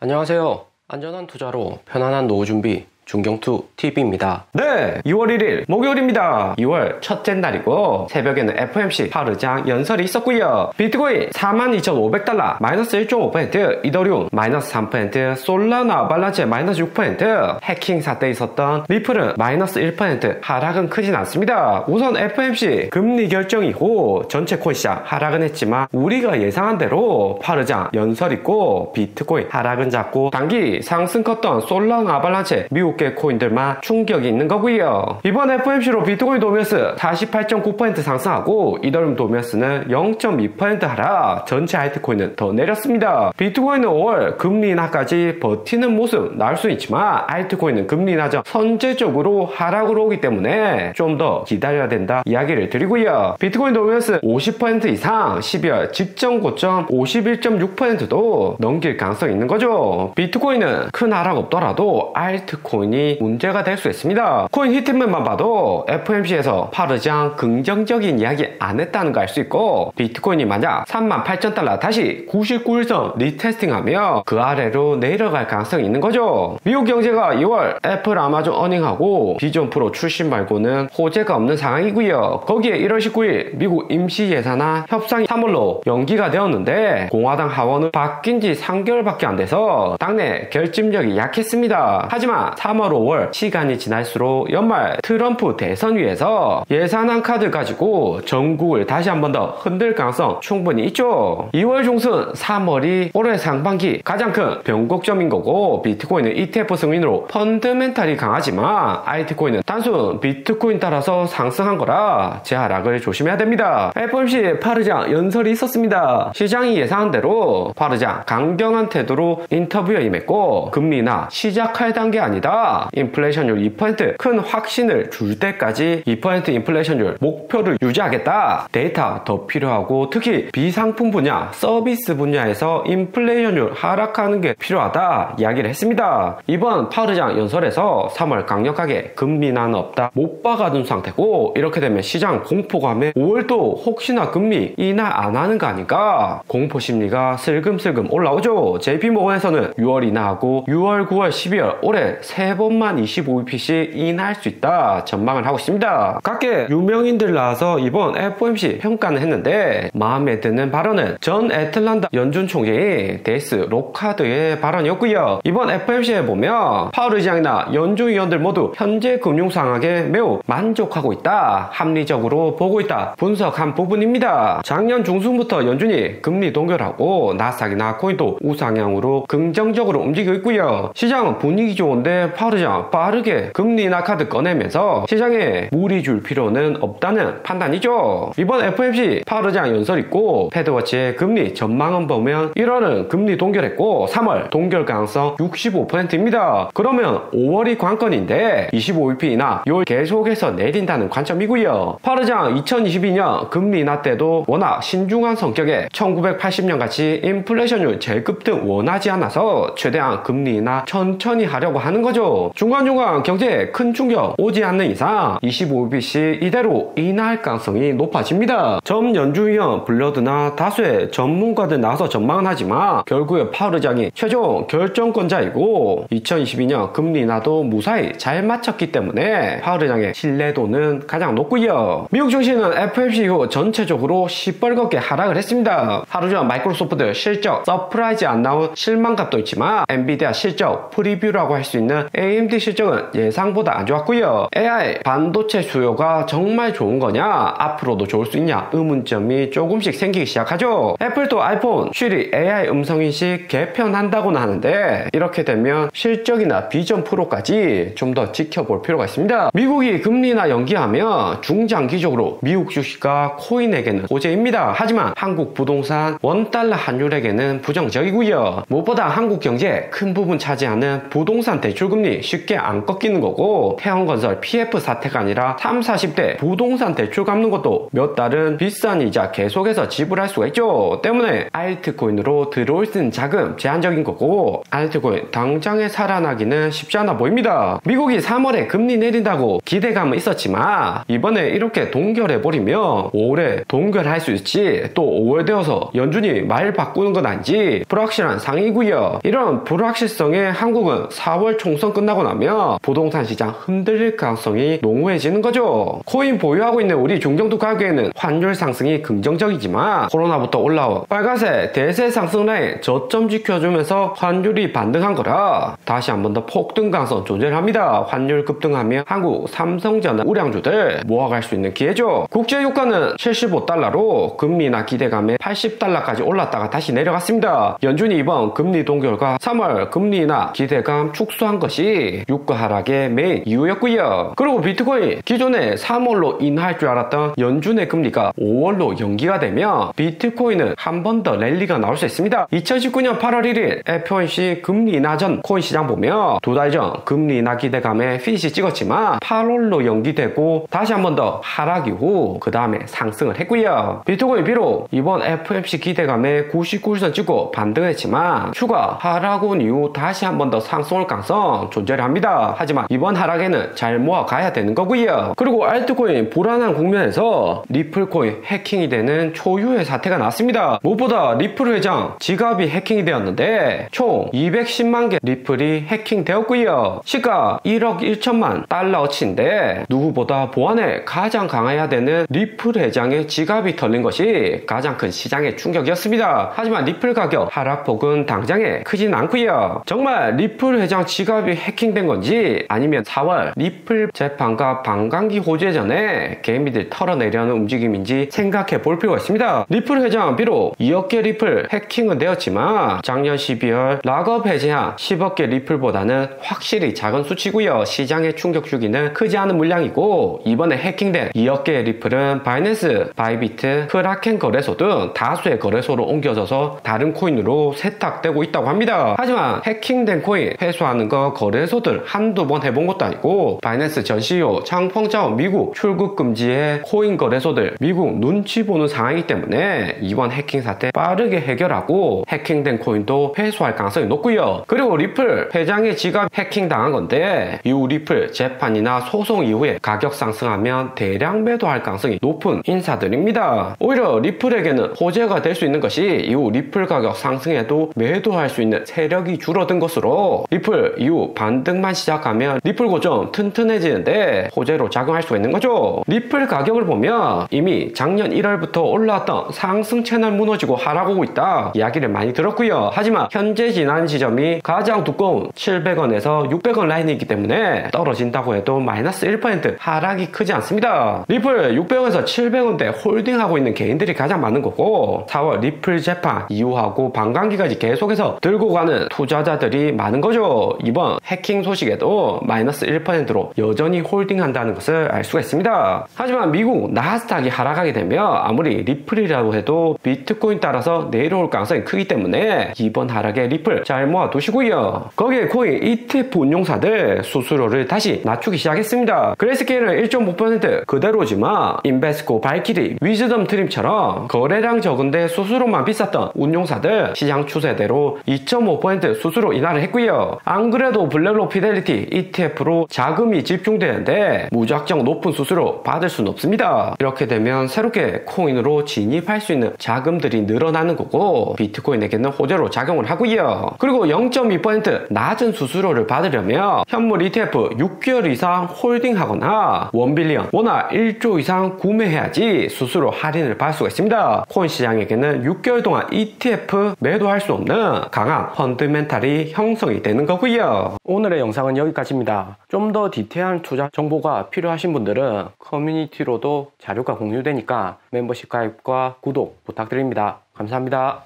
안녕하세요. 안전한 투자로 편안한 노후 준비 중경투TV입니다. 네, 2월 1일 목요일입니다. 2월 첫째 날이고 새벽에는 FOMC 파르장 연설이 있었고요. 비트코인 42,500달러 마이너스 1.5%, 이더리움 마이너스 3%, 솔라나 아발란체 마이너스 6%, 해킹 사태 있었던 리플은 마이너스 1%, 하락은 크진 않습니다. 우선 FOMC 금리 결정 이후 전체 코인 시장 하락은 했지만 우리가 예상한 대로 파르장 연설 있고 비트코인 하락은 작고 단기 상승 컸던 솔라나 아발란체 미국 코인들만 충격이 있는 거고요. 이번 FOMC로 비트코인 도미너스 48.9% 상승하고 이더리움 도미너스는 0.2% 하락, 전체 알트코인은 더 내렸습니다. 비트코인은 5월 금리 인하까지 버티는 모습 나올 수 있지만 알트코인은 금리 인하 전 선제적으로 하락으로 오기 때문에 좀 더 기다려야 된다 이야기를 드리고요. 비트코인 도미너스 50% 이상 12월 직전 고점 51.6%도 넘길 가능성이 있는 거죠. 비트코인은 큰 하락 없더라도 알트코인 문제가 될 수 있습니다. 코인 히트맵만 봐도 FOMC에서 파르장 긍정적인 이야기 안 했다는 거 알 수 있고 비트코인이 만약 38,000달러 다시 99일선 리테스팅하며 그 아래로 내려갈 가능성이 있는 거죠. 미국 경제가 2월 애플, 아마존 어닝하고 비전 프로 출신 말고는 호재가 없는 상황이고요. 거기에 1월 19일 미국 임시 예산안 협상이 3월로 연기가 되었는데 공화당 하원은 바뀐 지 3개월밖에 안 돼서 당내 결집력이 약했습니다. 하지만 3월, 5월 시간이 지날수록 연말 트럼프 대선 위에서 예산안 카드 가지고 전국을 다시 한 번 더 흔들 가능성 충분히 있죠. 2월 중순, 3월이 올해 상반기 가장 큰 변곡점인 거고 비트코인은 ETF 승인으로 펀더멘탈이 강하지만 알트코인은 단순 비트코인 따라서 상승한 거라 재하락을 조심해야 됩니다. FOMC 파르장 연설이 있었습니다. 시장이 예상한 대로 파르장 강경한 태도로 인터뷰에 임했고 금리 인하 시작할 단계 아니다. 인플레이션율 2% 큰 확신을 줄 때까지 2% 인플레이션율 목표를 유지하겠다. 데이터 더 필요하고 특히 비상품 분야, 서비스 분야에서 인플레이션율 하락하는 게 필요하다 이야기를 했습니다. 이번 파르장 연설에서 3월 강력하게 금리 인하는 없다 못 박아둔 상태고 이렇게 되면 시장 공포감에 5월도 혹시나 금리 인하 안 하는 거 아닌가 공포 심리가 슬금슬금 올라오죠. JP모건에서는 6월 인하하고 6월, 9월, 12월 올해 3번만 25bp씩 인하할 수 있다 전망을 하고 있습니다. 각계 유명인들 나와서 이번 FOMC 평가는 했는데 마음에 드는 발언은 전 애틀란타 연준 총재인 데이스 로카드의 발언이었고요. 이번 FOMC에 보면 파월 의장이나 연준 위원들 모두 현재 금융 상황에 매우 만족하고 있다, 합리적으로 보고 있다 분석한 부분입니다. 작년 중순부터 연준이 금리 동결하고 나스닥이나 코인도 우상향으로 긍정적으로 움직이고 있고요. 시장은 분위기 좋은데 파월 의장 빠르게 금리 인하 카드 꺼내면서 시장에 무리 줄 필요는 없다는 판단이죠. 이번 FOMC 파월 의장 연설 있고 패드워치의 금리 전망은 보면 1월은 금리 동결했고 3월 동결 가능성 65%입니다. 그러면 5월이 관건인데 25bp 인하 6월 계속해서 내린다는 관점이고요. 파월 의장 2022년 금리 인하 때도 워낙 신중한 성격에 1980년 같이 인플레이션율 제급등 원하지 않아서 최대한 금리 인하 천천히 하려고 하는 거죠. 중간중간 경제에 큰 충격 오지 않는 이상 25bp씩 이대로 인하할 가능성이 높아집니다. 전 연준위원 블러드나 다수의 전문가들 나와서 전망은 하지만 결국에 파월 의장이 최종 결정권자이고 2022년 금리 인하도 무사히 잘 마쳤기 때문에 파월 의장의 신뢰도는 가장 높고요. 미국 증시는 FOMC 이후 전체적으로 시뻘겋게 하락을 했습니다. 하루 전 마이크로소프트 실적 서프라이즈 안 나온 실망감도 있지만 엔비디아 실적 프리뷰라고 할 수 있는 AMD 실적은 예상보다 안 좋았고요. AI 반도체 수요가 정말 좋은 거냐, 앞으로도 좋을 수 있냐 의문점이 조금씩 생기기 시작하죠. 애플도 아이폰 7이 AI 음성인식 개편한다고는 하는데 이렇게 되면 실적이나 비전 프로까지 좀 더 지켜볼 필요가 있습니다. 미국이 금리 인하 연기하면 중장기적으로 미국 주식과 코인에게는 호재입니다. 하지만 한국 부동산 원달러 환율에게는 부정적이고요. 무엇보다 한국 경제에 큰 부분 차지하는 부동산 대출금리 돈이 쉽게 안 꺾이는 거고, 태형건설 PF 사태가 아니라 30, 40대 부동산 대출 갚는 것도 몇 달은 비싼 이자 계속해서 지불할 수가 있죠. 때문에 알트코인으로 들어올 수 있는 자금 제한적인 거고, 알트코인 당장에 살아나기는 쉽지 않아 보입니다. 미국이 3월에 금리 내린다고 기대감은 있었지만 이번에 이렇게 동결해버리면 5월에 동결할 수 있지, 또 5월 되어서 연준이 말 바꾸는 건 아닌지 불확실한 상황이고요. 이런 불확실성에 한국은 4월 총선 끝나고 나면 부동산 시장 흔들릴 가능성이 농후해지는 거죠. 코인 보유하고 있는 우리 중경투 가격에는 환율 상승이 긍정적이지만 코로나부터 올라온 빨간색 대세 상승 라인 저점 지켜주면서 환율이 반등한 거라 다시 한 번 더 폭등 가능성 존재합니다. 환율 급등하면 한국 삼성전자 우량주들 모아갈 수 있는 기회죠. 국제유가는 75달러로 금리나 기대감에 80달러까지 올랐다가 다시 내려갔습니다. 연준이 이번 금리 동결과 3월 금리나 기대감 축소한 것이 유가 하락의 메인 이유였고요. 그리고 비트코인 기존에 3월로 인하할 줄 알았던 연준의 금리가 5월로 연기가 되면 비트코인은 한 번 더 랠리가 나올 수 있습니다. 2019년 8월 1일 FOMC 금리 인하 전 코인 시장 보면 두 달 전 금리 인하 기대감에 피니시 찍었지만 8월로 연기되고 다시 한 번 더 하락 이후 그 다음에 상승을 했고요. 비트코인 비록 이번 FOMC 기대감에 99선 찍고 반등했지만 추가 하락 온 이후 다시 한 번 더 상승할 가능성 존재를 합니다. 하지만 이번 하락에는 잘 모아가야 되는 거고요. 그리고 알트코인 불안한 국면에서 리플코인 해킹이 되는 초유의 사태가 나왔습니다. 무엇보다 리플 회장 지갑이 해킹이 되었는데 총 210만 개 리플이 해킹되었고요. 시가 1억 1천만 달러어치인데 누구보다 보안에 가장 강해야 되는 리플 회장의 지갑이 털린 것이 가장 큰 시장의 충격이었습니다. 하지만 리플 가격 하락폭은 당장에 크진 않고요. 정말 리플 회장 지갑이 해킹된 건지 아니면 4월 리플 재판과 반감기 호재 전에 개미들 털어내려는 움직임인지 생각해 볼 필요가 있습니다. 리플 회장 비록 2억 개 리플 해킹은 되었지만 작년 12월 락업 해제한 10억 개 리플보다는 확실히 작은 수치고요. 시장의 충격 주기는 크지 않은 물량이고 이번에 해킹된 2억 개의 리플은 바이낸스, 바이비트, 크라켄 거래소 등 다수의 거래소로 옮겨져서 다른 코인으로 세탁되고 있다고 합니다. 하지만 해킹된 코인 회수하는 거 거래소들 한두 번 해본 것도 아니고 바이낸스 전 CEO 창펑자오 미국 출국 금지의 코인 거래소들 미국 눈치 보는 상황이기 때문에 이번 해킹 사태 빠르게 해결하고 해킹된 코인도 회수할 가능성이 높고요. 그리고 리플 회장의 지갑 해킹 당한 건데 이후 리플 재판이나 소송 이후에 가격 상승하면 대량 매도할 가능성이 높은 인사들입니다. 오히려 리플에게는 호재가 될 수 있는 것이 이후 리플 가격 상승에도 매도할 수 있는 세력이 줄어든 것으로 리플 이후 반등만 시작하면 리플 고점 튼튼해지는데 호재로 작용할 수가 있는 거죠. 리플 가격을 보면 이미 작년 1월부터 올라왔던 상승 채널 무너지고 하락하고 있다 이야기를 많이 들었고요. 하지만 현재 지난 지점이 가장 두꺼운 700원에서 600원 라인이기 때문에 떨어진다고 해도 마이너스 1% 하락이 크지 않습니다. 리플 600원에서 700원대 홀딩하고 있는 개인들이 가장 많은 거고 4월 리플 재판 이후하고 반감기까지 계속해서 들고 가는 투자자들이 많은 거죠. 이번 해킹 소식에도 마이너스 1%로 여전히 홀딩한다는 것을 알 수가 있습니다. 하지만 미국 나스닥이 하락하게 되면 아무리 리플이라고 해도 비트코인 따라서 내려올 가능성이 크기 때문에 이번 하락에 리플 잘 모아두시고요. 거기에 코인 ETF 운용사들 수수료를 다시 낮추기 시작했습니다. 그레이스케일은 1.5% 그대로지만 인베스코, 발키리, 위즈덤 트림처럼 거래량 적은데 수수료만 비쌌던 운용사들 시장 추세대로 2.5% 수수료 인하를 했고요. 안 그래도 블랙록 피델리티 ETF로 자금이 집중되는데 무작정 높은 수수료 받을 수는 없습니다. 이렇게 되면 새롭게 코인으로 진입할 수 있는 자금들이 늘어나는 거고 비트코인에게는 호재로 작용을 하고요. 그리고 0.2% 낮은 수수료를 받으려면 현물 ETF 6개월 이상 홀딩하거나 1빌리언 원화 1조 이상 구매해야지 수수료 할인을 받을 수가 있습니다. 코인 시장에게는 6개월 동안 ETF 매도할 수 없는 강한 펀드멘탈이 형성이 되는 거고요. 오늘의 영상은 여기까지입니다. 좀 더 디테일한 투자 정보가 필요하신 분들은 커뮤니티로도 자료가 공유되니까 멤버십 가입과 구독 부탁드립니다. 감사합니다.